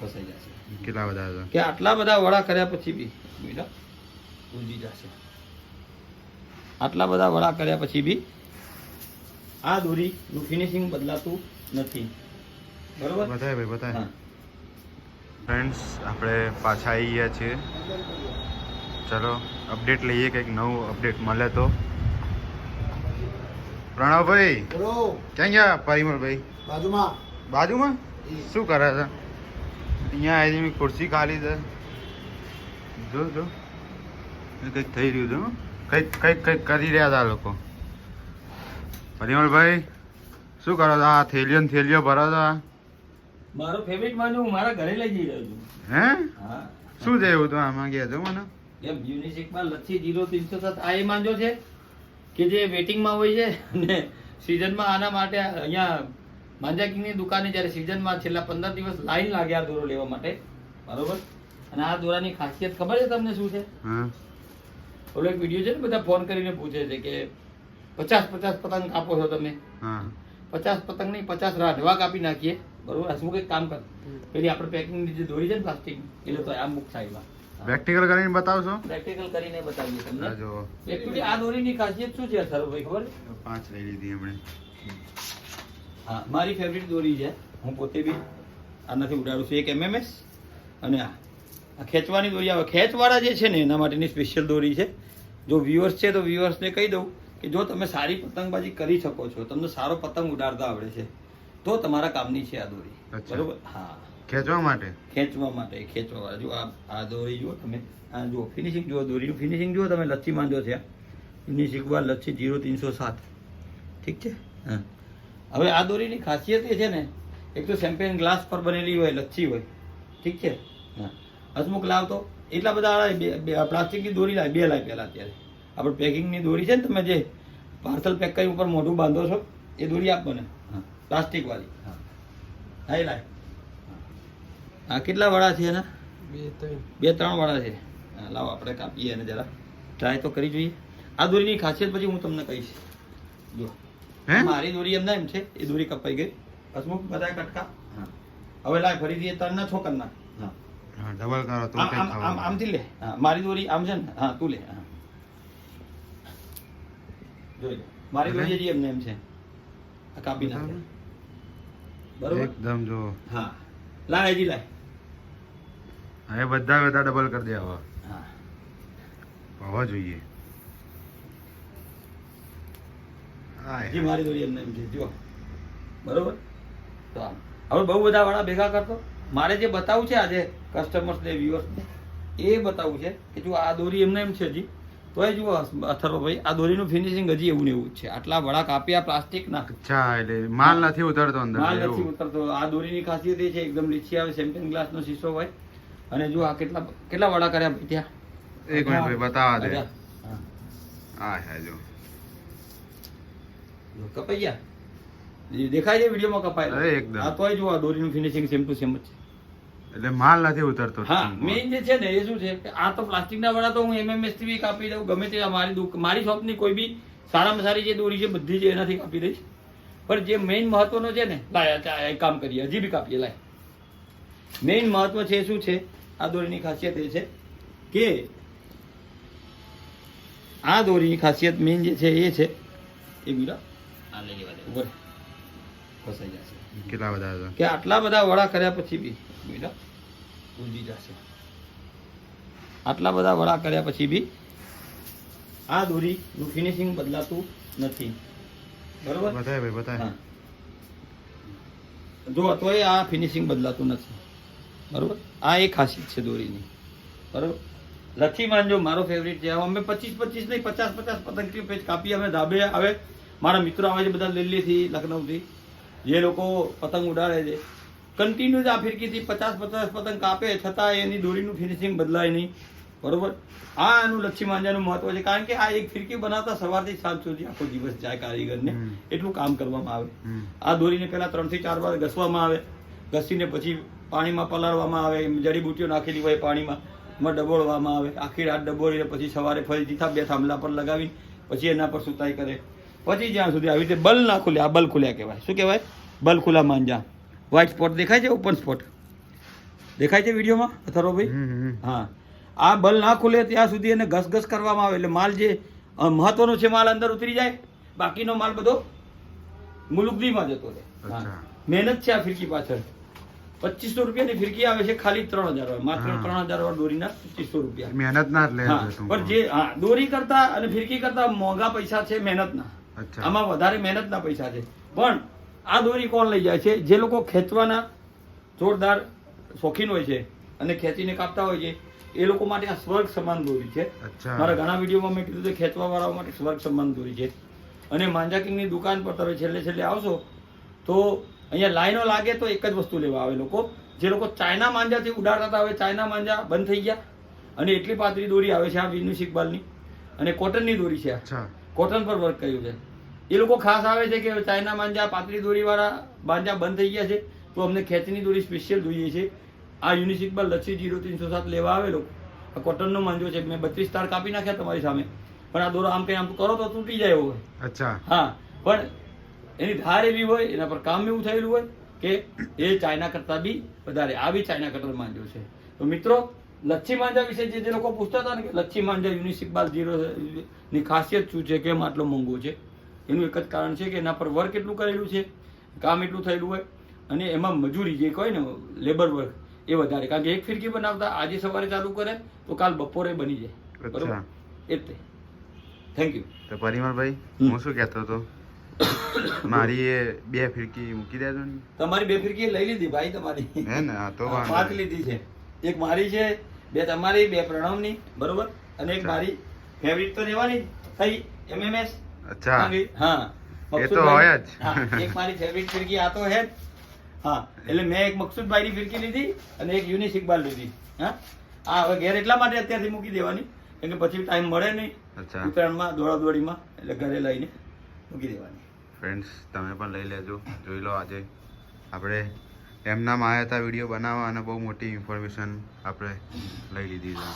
ફસાઈ જશે. કેટલા બધા હતા કે આટલા બધા વડા કર્યા પછી બી બેટા ઉલજી જશે. આટલા બધા વડા કર્યા પછી બી આ દોરીનું ફિનિશિંગ બદલાતું નથી. બરોબર? બતાય ભાઈ બતાય. હા. ફ્રેન્ડ્સ આપણે પાછા આવી ગયા છીએ. ચલો અપડેટ લઈએ, કંઈક નવું અપડેટ મળે તો. પ્રણવભાઈ ક્યાં ગયા? પરિમલભાઈ બાજુમાં શું કરે છે? અહીંયા આવી ખુરશી ખાલી છે. જો કંઈક થઈ રહ્યું છે. કંઈક કરી રહ્યા હતા લોકો. પરિમલભાઈ શું કરો છો? આ થેલીઓ ભરો છો? મારો ફેવરિટ માનું હું મારા ઘરે લઈ જઈ રહ્યો છું. હે હા. શું છે એવું તો આમાં કહેજો મને. એમ યુનિસેકમાં લચ્છી 0307 આ એ માંજો છે કે જે વેટિંગમાં હોય છે અને સિઝનમાં આના માટે અહીંયા માંજા કિંગની દુકાને જ્યારે સિઝનમાં છેલ્લા 15 દિવસ લાઈન લાગે આ દોરો લેવા માટે. બરોબર? અને આ દોરાની ખાસિયત ખબર છે તમને શું છે? હા ઓલો એક વિડીયો છે ને, બધા ફોન કરીને પૂછે છે કે 50 પતંગ કાપો છો તમે? હા 50 પતંગ નહીં, 50 રાઢવા કાપી નાખીએ. બરોબર? હસમું કંઈક કામ કર, પેલી આપણે પેકિંગની જે દોરી છે ને પ્લાસ્ટિક, એટલે તો આ મુક સાઈડમાં પ્રેક્ટિકલ કરીને બતાવશો? પ્રેક્ટિકલ કરીને બતાવીએ તમને. આ જો એકચ્યુઅલી આ દોરીની ખાસિયત શું છે સરોભાઈ ખબર છે? 5 લઈ લીધી હમણે. હા, મારી ફેવરિટ દોરી છે. હું પોતે બી આનાથી ઉડાડું છું. એક MMS અને આ ખેંચવાની દોરી આવે. ખેંચવાળા જે છે ને એના માટેની સ્પેશિયલ દોરી છે. જો વ્યુઅર્સ છે તો વ્યુઅર્સને કહી દઉં કે જો તમે સારી પતંગબાજી કરી શકો છો, તમને સારો પતંગ ઉડાડતા આવડે છે, તો તમારા કામની છે આ દોરી. અચ્છા. બરોબર? હા, ખેંચવા માટે. ખેંચવા જો આ દોરી જુઓ તમે, આ જુઓ ફિનિશિંગ જુઓ, દોરીનું ફિનિશિંગ જુઓ તમે. લચ્છી માંજો છે ફિનિશિંગ વાર લચ્છી 0307. ઠીક છે? હા. હવે આ દોરીની ખાસિયત એ છે ને, એક તો શેમ્પેન ગ્લાસ પર બનેલી હોય, લચ્છી હોય. ઠીક છે? હા. હસમુખ લાવતો એટલા બધા પ્લાસ્ટિકની દોરી લાવી, 2 લાવી પહેલા. અત્યારે આપણે પેકિંગની દોરી છે ને, તમે જે પાર્સલ પેક કરી ઉપર મોઢું બાંધો છો એ દોરી આપ મને. હા, પ્લાસ્ટિક વાળી. હા, હા એ લાય. હા, કેટલા વડા છે એના? 2-3 વડા છે. હા, લાવો આપણે કાપીએ અને જરા ટ્રાય તો કરી જોઈએ. આ દોરીની ખાસિયત પછી હું તમને કહીશ. જો મારી દોરી એમ ના એમ છે, એ દોરી કપાઈ ગઈ. હસમુખ બધા કટકા. હા, હવે લાય ફરીથી એ તરના છો કરના. હા હા ડબલ કરો તો કંઈક થવાનું. આમથી લે. હા, મારી દોરી આમ છે ને. હા, તું લે. હા, જોઈ લે. મારી દોરી હજી એમને એમ છે, આ કાપી નાખે. બરોબર? એકદમ જો. હા, લાય હજી લાય. હવે બધા ડબલ કરી દે. હવે હા, હોવા જોઈએ. હજી મારી દોરી એમને એમ છે. જો બરોબર? તો આમ હવે બહુ બધા વાળા ભેગા કરતો. મારે જે બતાવવું છે આજે કસ્ટમર્સને, વ્યુઅર્સને, એ બતાવવું છે કે જો આ દોરી એમને એમ છે હજી, તોય જુઓ અથર્વભાઈ, આ દોરીનું ફિનિશિંગ હજી એવું ને એવું જ છે. આટલા વડા કાપ્યા પ્લાસ્ટિક ના. અચ્છા, એટલે માલ નથી ઉતરતો અંદર. માલ નથી ઉતરતો. આ દોરીની ખાસિયત એ છે, એકદમ લીચી આવે, શેમ્પેન ગ્લાસનો શીશો હોય. અને જો આ કેટલા વડા કર્યા ભાઈ ત્યાં? એક મિનિટ ભાઈ બતાવા દે. હા, હા હા જો કપાઈ ગયા. દેખાય છે વિડીયોમાં કપાય. અરે એકદમ. આ તોય જો આ દોરીનું ફિનિશિંગ સેમ ટુ સેમ જ છે. એટલે માલ નથી ઉતરતો. હા, મેઇન જે છે ને એ શું છે કે આ તો પ્લાસ્ટિકના વડા તો હું MMS થી બી કાપી દઉં, ગમે તે મારી શોપની કોઈ બી સારામાં સારી જે દોરી છે બધી જ એનાથી કાપી દઈશ. પણ જે મેઇન મહત્વનો છે ને, લાય એક કામ કરીએ, હજી બી કાપીએ. લાય, મેઇન મહત્વ છે શું છે આ દોરીની ખાસિયત એ છે કે આ દોરીની ખાસિયત મેઇન જે છે એ છે એ બીરા આ લઈ લેવા દે ઉપર ફસાઈ જશે. કેટલા બધા હતા કે આટલા બધા વડા કર્યા પછી બી બીરા ઉલજી જશે. આટલા બધા વડા કર્યા પછી બી આ દોરીનું ફિનિશિંગ બદલાતું નથી. બરોબર? બતાય ભાઈ બતાય. હા, જો તોય આ ફિનિશિંગ બદલાતું નથી. બરોબર? આ એક ખાસિયત છે દોરીની. બરોબર? લચ્છી માંજો મારો ફેવરિટ છે. અમે 25 નહીં 50 પતંગ પેજ કાપી અમે ધાબે આવે. મારા મિત્રો આવે છે બધા દિલ્હીથી, લખનૌથી, જે લોકો પતંગ ઉડાડે છે. કન્ટિન્યુ જ આ ફિરકીથી 50 પતંગ કાપે, છતાં એની દોરીનું ફિનિશિંગ બદલાય નહીં. બરોબર? આ એનું લચ્છી માંજાનું મહત્વ છે. કારણ કે આ એક ફિરકી બનાવતા સવારથી સાંજ સુધી આખો દિવસ જાય કારીગરને, એટલું કામ કરવામાં આવે. આ દોરીને પહેલા 3 થી 4 વાર ઘસવામાં આવે. ઘસીને પછી પાણીમાં પલાળવામાં આવે. જડીબુટીઓ નાખેલી હોય પાણીમાં, એમાં ડબોળવામાં આવે. આખી રાત ડબોળીને પછી સવારે ફરીથી 2 થાંભલા પર લગાવી પછી એના પર સુતાઈ કરે. પછી જ્યાં સુધી આવી રીતે બલ ના ખુલે, આ બલ ખુલ્યા કહેવાય. શું કહેવાય? બલ ખુલ્લા માંજા. વ્હાઇટ સ્પોટ દેખાય છે, ઓપન સ્પોટ. દેખાય છે વિડીયોમાં અથર્વભાઈ? હમ. હા, આ બલ ના ખુલે ત્યાં સુધી એને ઘસઘસ કરવામાં આવે એટલે માલ જે મહત્વનો છે માલ અંદર ઉતરી જાય, બાકીનો માલ બધો મુલુકદીમાં જતો રહે. હા, અચ્છા. મહેનત છે આ ફિરકી પાછળ. 2500 રૂપિયાની ફિરકી આવે છે, ખાલી 3000 વાળી, માત્ર હા. 3000 વાળી દોરીના 2500 રૂપિયા. મહેનત ના જ લે હા, છે તું. પણ જે દોરી કરતા અને ફિરકી કરતા મોંઘા પૈસા છે મહેનતના. અચ્છા. આમાં વધારે મહેનતના પૈસા છે. પણ આ દોરી કોણ લઈ જાય છે? જે લોકો ખેંચવાના જોરદાર શોખીન હોય છે અને ખેંચીને કાપતા હોય છે, એ લોકો માટે આ સ્વર્ગ સમાન દોરી છે. અચ્છા. મારા ઘણા વિડીયોમાં મેં કીધું છે ખેંચવા વાળાઓ માટે સ્વર્ગ સમાન દોરી છે. અને માંજા કિંગની દુકાન પર તમે છેલ્લે આવશો તો અહીંયા લાઈનો લાગે તો એક જ વસ્તુ લેવા આવે લોકો. જે લોકો ચાઇના માંજાથી ઉડાડતા હતા, હવે ચાઇના માંજા બંધ થઈ ગયા અને એટલી પાતળી દોરી આવે છે આ વિનુસ ઇકબાલની, અને કોટનની દોરી છે. અચ્છા. કોટન પર વર્ક કર્યું છે. એ લોકો ખાસ આવે છે કે ચાઇના માંજા, પાતળી દોરીવાળા માંજા બંધ થઈ ગયા છે, તો અમને ખેંચની દોરી સ્પેશિયલ જોઈએ છે. આ યુનિસ ઇકબાલ લચ્છી 0307 લેવા આવે લોકો. આ કોટનનો માંજો છે, મેં 32 તાર કાપી નાખ્યા તમારી સામે, પણ આ દોરો આમ કંઈ આમ કરો તો તૂટી જાય એવો હોય. અચ્છા. હા, પણ એની ધાર એવી હોય, એના પર કામ એવું થયેલું હોય કે એ ચાઇના કરતાં બી વધારે. આ બી ચાઇના કટર માંજો છે. તો મિત્રો, લચ્છી માંજા વિશે જે લોકો પૂછતા હતા ને કે લચ્છી માંજા યુનિસ ઇકબાલ 0 ની ખાસિયત શું છે, કેમ આટલો મોંઘો છે, એનું એક જ કારણ છે કે એના પર વર્ક એટલું કરેલું છે, કામ એટલું થયેલું હોય, અને એમાં મજૂરી જે કહે ને લેબર વર્ક એ વધારે. કારણ કે એક ફિરકી બનાવતા આજે સવારે ચાલુ કરે તો કાલ બપોરે બની જાય. બરોબર? એટલે થેન્ક યુ. તો પરિમલભાઈ, હું શું કહેતો હતો, મારી એ 2 ફિરકી મૂકી દેજો ને. તમારી 2 ફિરકી લઈ લીધી ભાઈ તમારી. હે ને? હા, તો વાંધો 5 નહીં. લીધી છે. એક મારી છે, 2 તમારી, 2 પ્રણવની, બરોબર, અને એક મારી ફેવરિટ તો રહેવાની થઈ MMS. અચ્છા. હા, એ તો હોય જ. હા, એક મારી ફેવરિટ ફિરકી આ તો હે જ. હા, એટલે મેં એક મકસુદભાઈની ફિરકી લીધી અને એક યુનિસ ઇકબાલ લીધી. હા, આ હવે ઘેર એટલા માટે અત્યારથી મૂકી દેવાની કેમ કે પછી ટાઈમ મળે નહીં અચ્છા. ઉત્તરાયણમાં દોડાદોડીમાં, એટલે ઘરે લઈને મૂકી દેવાની. ફ્રેન્ડ્સ, તમે પણ લઈ લેજો. જોઈ લો, આજે આપણે એમના આવ્યા હતા વિડીયો બનાવવા અને બહુ મોટી ઇન્ફોર્મેશન આપણે લઈ લીધી છે.